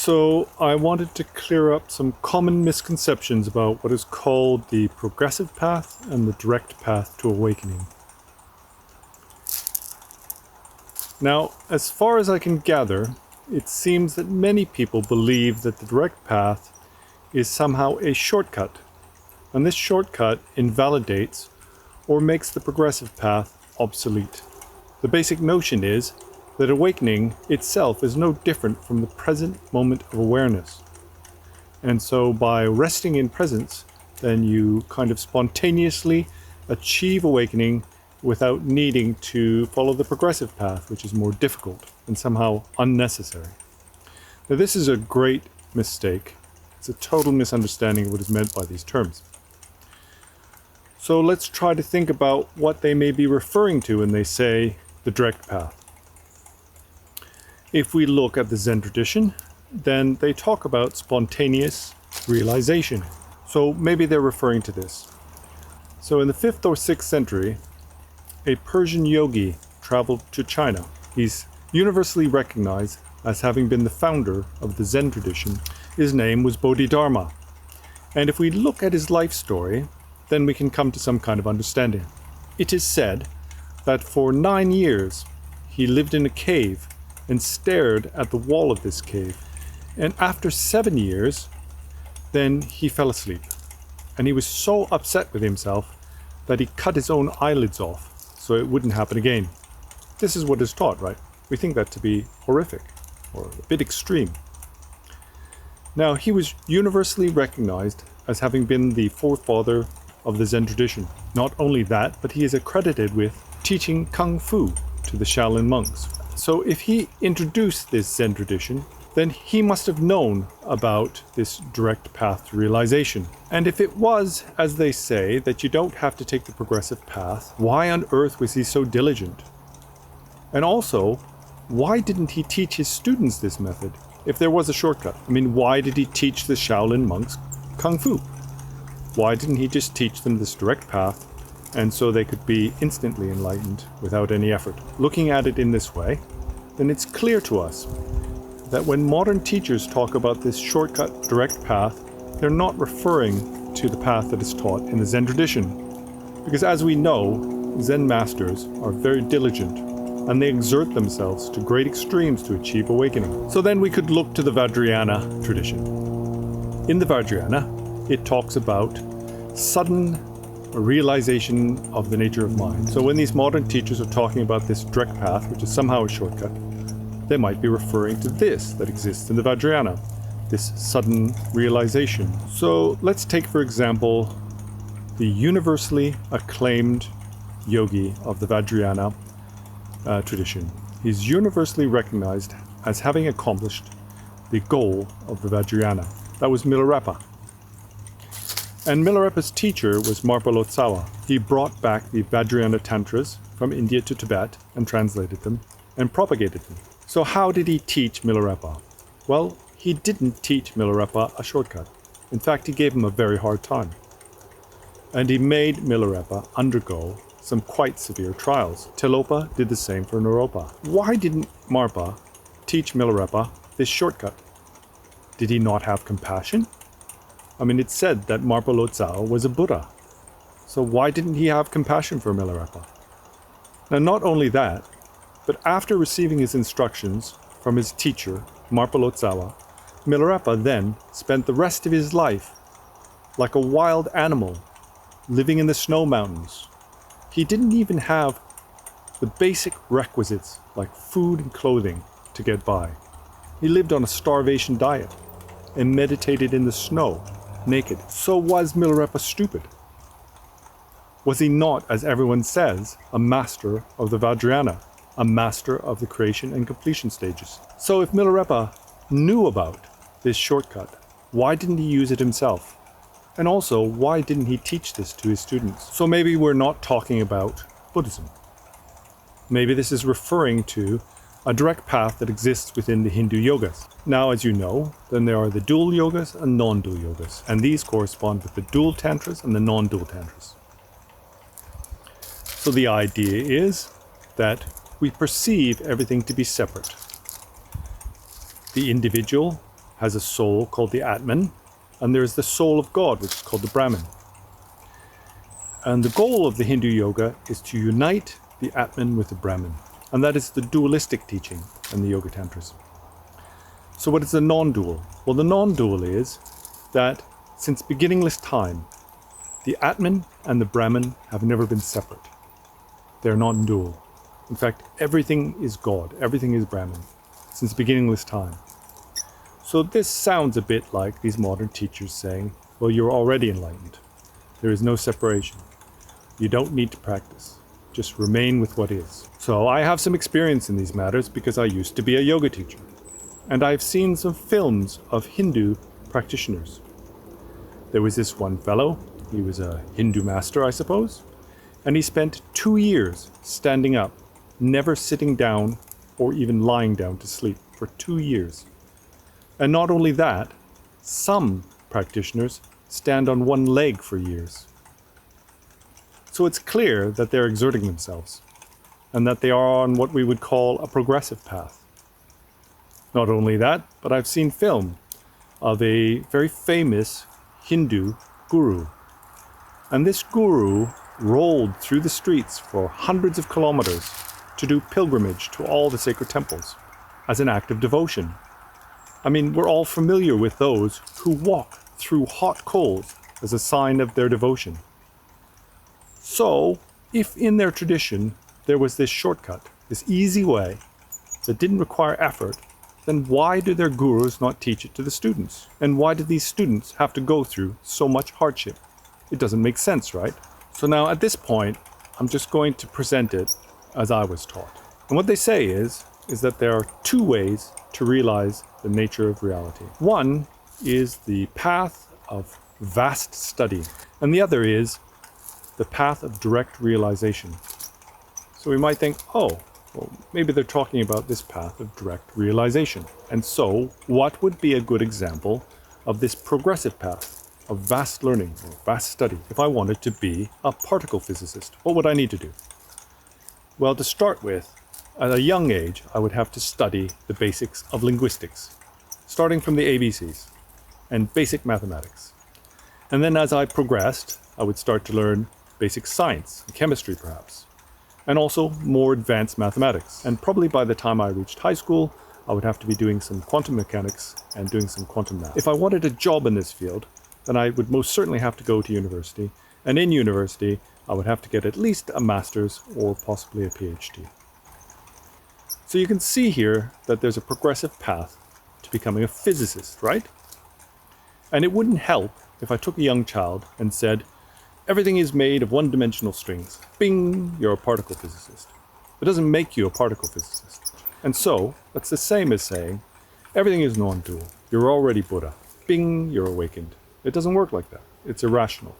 So I wanted to clear up some common misconceptions about what is called the progressive path and the direct path to awakening. Now, as far as I can gather, it seems that many people believe that the direct path is somehow a shortcut, and this shortcut invalidates or makes the progressive path obsolete. The basic notion is that awakening itself is no different from the present moment of awareness. And so by resting in presence, then you kind of spontaneously achieve awakening without needing to follow the progressive path, which is more difficult and somehow unnecessary. Now, this is a great mistake. It's a total misunderstanding of what is meant by these terms. So let's try to think about what they may be referring to when they say the direct path. If we look at the Zen tradition, then they talk about spontaneous realization. So maybe they're referring to this. So in the 5th or 6th century, a Persian yogi traveled to China. He's universally recognized as having been the founder of the Zen tradition. His name was Bodhidharma. And if we look at his life story, then we can come to some kind of understanding. It is said that for 9 years he lived in a cave and stared at the wall of this cave. And after 7 years, then he fell asleep. And he was so upset with himself that he cut his own eyelids off so it wouldn't happen again. This is what is taught, right? We think that to be horrific or a bit extreme. Now, he was universally recognized as having been the forefather of the Zen tradition. Not only that, but he is accredited with teaching Kung Fu to the Shaolin monks. So if he introduced this Zen tradition, then he must have known about this direct path to realization. And if it was, as they say, that you don't have to take the progressive path, why on earth was he so diligent? And also, why didn't he teach his students this method if there was a shortcut? I mean, why did he teach the Shaolin monks Kung Fu? Why didn't he just teach them this direct path and so they could be instantly enlightened without any effort? Looking at it in this way, then it's clear to us that when modern teachers talk about this shortcut direct path, they're not referring to the path that is taught in the Zen tradition. Because as we know, Zen masters are very diligent and they exert themselves to great extremes to achieve awakening. So then we could look to the Vajrayana tradition. In the Vajrayana, it talks about sudden realization of the nature of mind. So when these modern teachers are talking about this direct path, which is somehow a shortcut, they might be referring to this that exists in the Vajrayana, this sudden realization. So let's take, for example, the universally acclaimed yogi of the Vajrayana tradition. He's universally recognized as having accomplished the goal of the Vajrayana. That was Milarepa. And Milarepa's teacher was Marpa Lotsawa. He brought back the Vajrayana Tantras from India to Tibet and translated them and propagated them. So how did he teach Milarepa? Well, he didn't teach Milarepa a shortcut. In fact, he gave him a very hard time. And he made Milarepa undergo some quite severe trials. Tilopa did the same for Naropa. Why didn't Marpa teach Milarepa this shortcut? Did he not have compassion? I mean, it's said that Marpa Lotsawa was a Buddha. So why didn't he have compassion for Milarepa? Now, not only that, but after receiving his instructions from his teacher, Marpa Lotsawa, Milarepa then spent the rest of his life like a wild animal, living in the snow mountains. He didn't even have the basic requisites like food and clothing to get by. He lived on a starvation diet and meditated in the snow, naked. So was Milarepa stupid? Was he not, as everyone says, a master of the Vajrayana, a master of the creation and completion stages? So if Milarepa knew about this shortcut, why didn't he use it himself? And also, why didn't he teach this to his students? So maybe we're not talking about Buddhism. Maybe this is referring to a direct path that exists within the Hindu yogas. Now, as you know, then there are the dual yogas and non-dual yogas, and these correspond with the dual tantras and the non-dual tantras. So the idea is that we perceive everything to be separate. The individual has a soul called the Atman, and there is the soul of God, which is called the Brahman. And the goal of the Hindu yoga is to unite the Atman with the Brahman. And that is the dualistic teaching in the Yoga Tantras. So what is the non-dual? Well, the non-dual is that since beginningless time, the Atman and the Brahman have never been separate. They're non-dual. In fact, everything is God, everything is Brahman, since beginningless time. So this sounds a bit like these modern teachers saying, well, you're already enlightened. There is no separation. You don't need to practice. Just remain with what is. So I have some experience in these matters because I used to be a yoga teacher. And I've seen some films of Hindu practitioners. There was this one fellow, he was a Hindu master, I suppose, and he spent 2 years standing up, never sitting down or even lying down to sleep for 2 years. And not only that, some practitioners stand on one leg for years. So it's clear that they're exerting themselves and that they are on what we would call a progressive path. Not only that, but I've seen film of a very famous Hindu guru. And this guru rolled through the streets for hundreds of kilometers to do pilgrimage to all the sacred temples as an act of devotion. I mean, we're all familiar with those who walk through hot coals as a sign of their devotion. So, if in their tradition there was this shortcut, this easy way that didn't require effort, then why do their gurus not teach it to the students? And why do these students have to go through so much hardship? It doesn't make sense, right? So now at this point, I'm just going to present it as I was taught. And what they say is that there are two ways to realize the nature of reality. One is the path of vast study, and the other is the path of direct realization. So we might think, oh, well, maybe they're talking about this path of direct realization. And so, what would be a good example of this progressive path of vast learning or vast study? If I wanted to be a particle physicist, what would I need to do? Well, to start with, at a young age, I would have to study the basics of linguistics, starting from the ABCs and basic mathematics. And then as I progressed, I would start to learn basic science, and chemistry perhaps, and also more advanced mathematics. And probably by the time I reached high school, I would have to be doing some quantum mechanics and doing some quantum math. If I wanted a job in this field, then I would most certainly have to go to university, and in university, I would have to get at least a master's or possibly a PhD. So you can see here that there's a progressive path to becoming a physicist, right? And it wouldn't help if I took a young child and said, everything is made of one-dimensional strings. Bing, you're a particle physicist. It doesn't make you a particle physicist. And so, that's the same as saying, everything is non-dual. You're already Buddha. Bing, you're awakened. It doesn't work like that. It's irrational.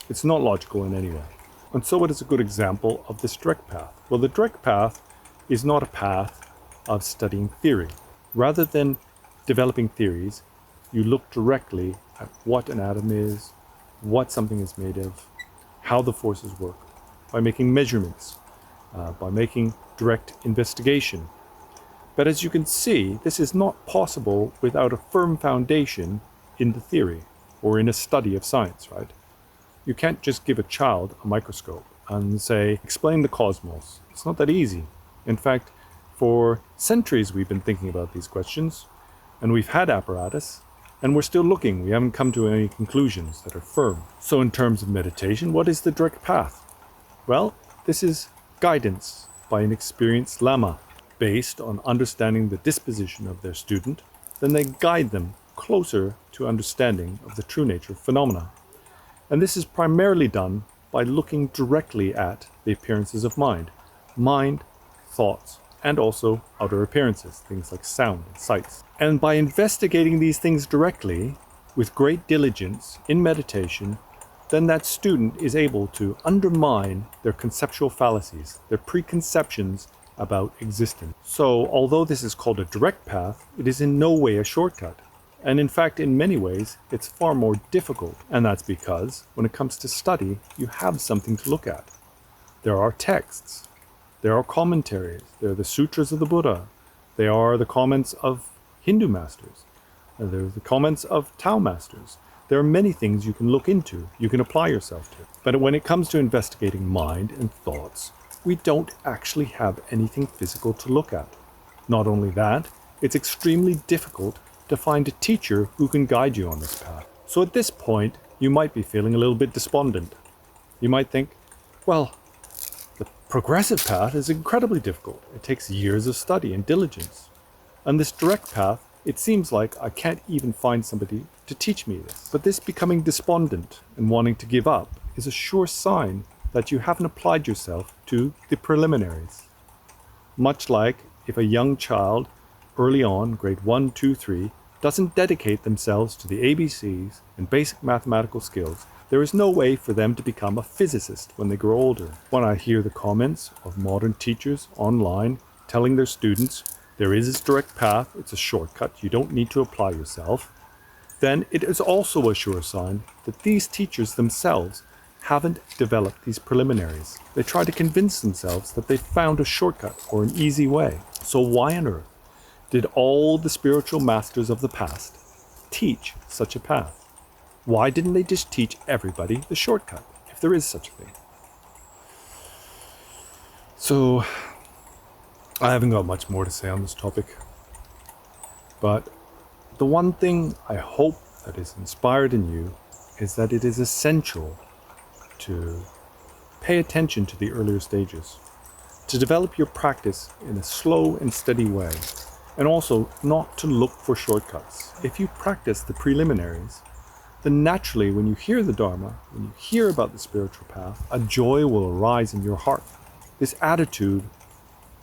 It's not logical in any way. And so what is a good example of this direct path? Well, the direct path is not a path of studying theory. Rather than developing theories, you look directly at what an atom is, what something is made of, how the forces work, by making measurements, by making direct investigation. But as you can see, this is not possible without a firm foundation in the theory or in a study of science, right? You can't just give a child a microscope and say, explain the cosmos. It's not that easy. In fact, for centuries we've been thinking about these questions, and we've had apparatus, and we're still looking. We haven't come to any conclusions that are firm. So in terms of meditation, what is the direct path? Well, this is guidance by an experienced Lama. Based on understanding the disposition of their student, then they guide them closer to understanding of the true nature of phenomena. And this is primarily done by looking directly at the appearances of mind, thoughts, and also outer appearances, things like sound and sights. And by investigating these things directly, with great diligence in meditation, then that student is able to undermine their conceptual fallacies, their preconceptions about existence. So, although this is called a direct path, it is in no way a shortcut. And in fact, in many ways, it's far more difficult. And that's because, when it comes to study, you have something to look at. There are texts. There are commentaries. There are the sutras of the Buddha. They are the comments of Hindu masters. And there are the comments of Tao masters. There are many things you can look into, you can apply yourself to. But when it comes to investigating mind and thoughts, we don't actually have anything physical to look at. Not only that, it's extremely difficult to find a teacher who can guide you on this path. So at this point, you might be feeling a little bit despondent. You might think, well, the progressive path is incredibly difficult. It takes years of study and diligence. And this direct path, it seems like I can't even find somebody to teach me this. But this becoming despondent and wanting to give up is a sure sign that you haven't applied yourself to the preliminaries. Much like if a young child early on, grade 1, 2, 3, doesn't dedicate themselves to the ABCs and basic mathematical skills, there is no way for them to become a physicist when they grow older. When I hear the comments of modern teachers online telling their students there is this direct path, it's a shortcut, you don't need to apply yourself, then it is also a sure sign that these teachers themselves haven't developed these preliminaries. They try to convince themselves that they found a shortcut or an easy way. So why on earth did all the spiritual masters of the past teach such a path? Why didn't they just teach everybody the shortcut, if there is such a thing? So, I haven't got much more to say on this topic. But the one thing I hope that is inspired in you is that it is essential to pay attention to the earlier stages, to develop your practice in a slow and steady way, and also not to look for shortcuts. If you practice the preliminaries, then naturally when you hear the Dharma, when you hear about the spiritual path, a joy will arise in your heart. This attitude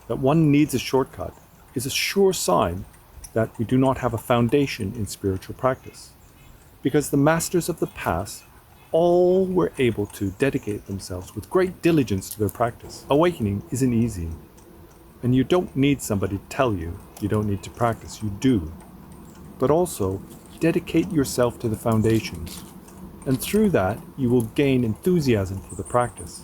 that one needs a shortcut is a sure sign that we do not have a foundation in spiritual practice. Because the masters of the past all were able to dedicate themselves with great diligence to their practice. Awakening isn't easy. And you don't need somebody to tell you you don't need to practice. You do. But also, dedicate yourself to the foundations. And through that, you will gain enthusiasm for the practice.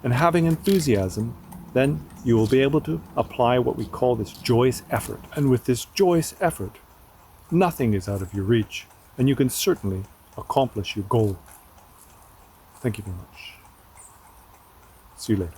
And having enthusiasm, then you will be able to apply what we call this joyous effort. And with this joyous effort, nothing is out of your reach. And you can certainly accomplish your goal. Thank you very much. See you later.